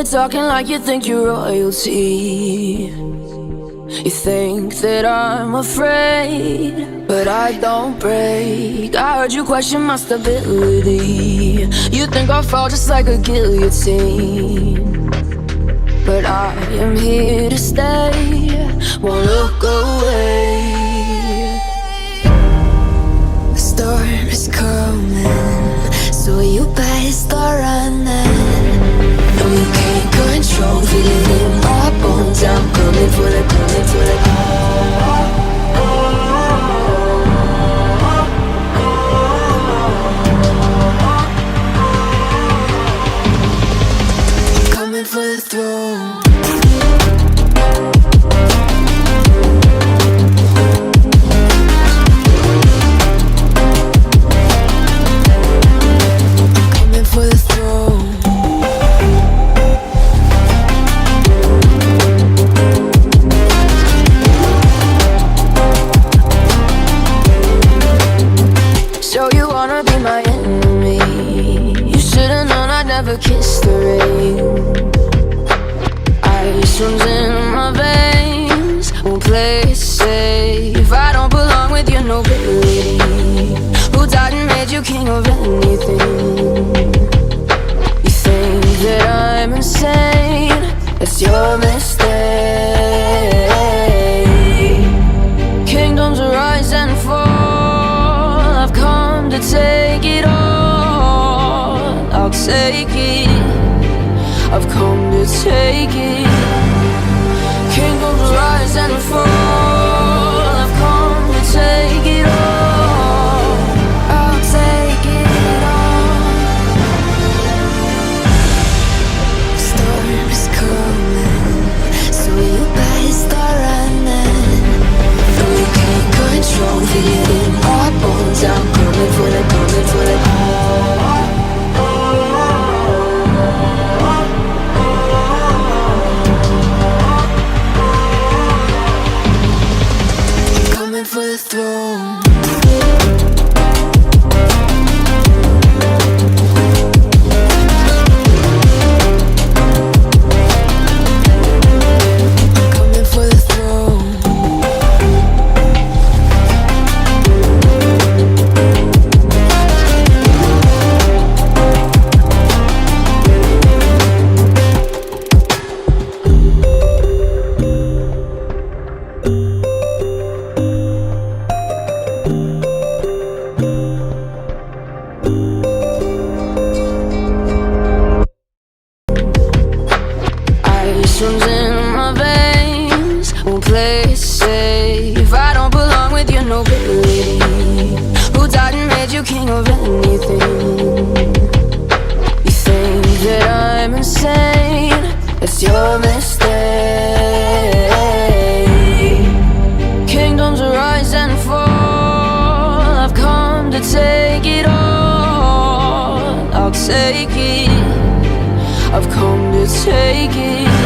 You're talking like you think you're royalty. You think that I'm afraid, but I don't break. I heard you question my stability. You think I'll fall just like a guillotine, but I am here to stay, won't look away. The storm is coming, so you better start running. No, you can't control, feel it in my bones. I'm coming for the, coming for the. Coming for the throne. Kiss the rain. Ice runs in my veins, won't play it safe. I don't belong with your nobility. Who died and made you king of anything? You think that I'm insane? It's your mistake. Kingdoms rise and fall, I've come to take it all. I'll take it, I've come to take it. Kingdoms rise and fall, I've come to take it all. I'll take it all. Storm is coming, so you better start running. No, you can't control, feel it in my bones. I'm coming for the, coming for the. For the throne. Runs in my veins, won't play it safe. I don't belong with your nobility. Who died and made you king of anything? You think that I'm insane? It's your mistake. Kingdoms rise and fall, I've come to take it all. I'll take it, I've come to take it.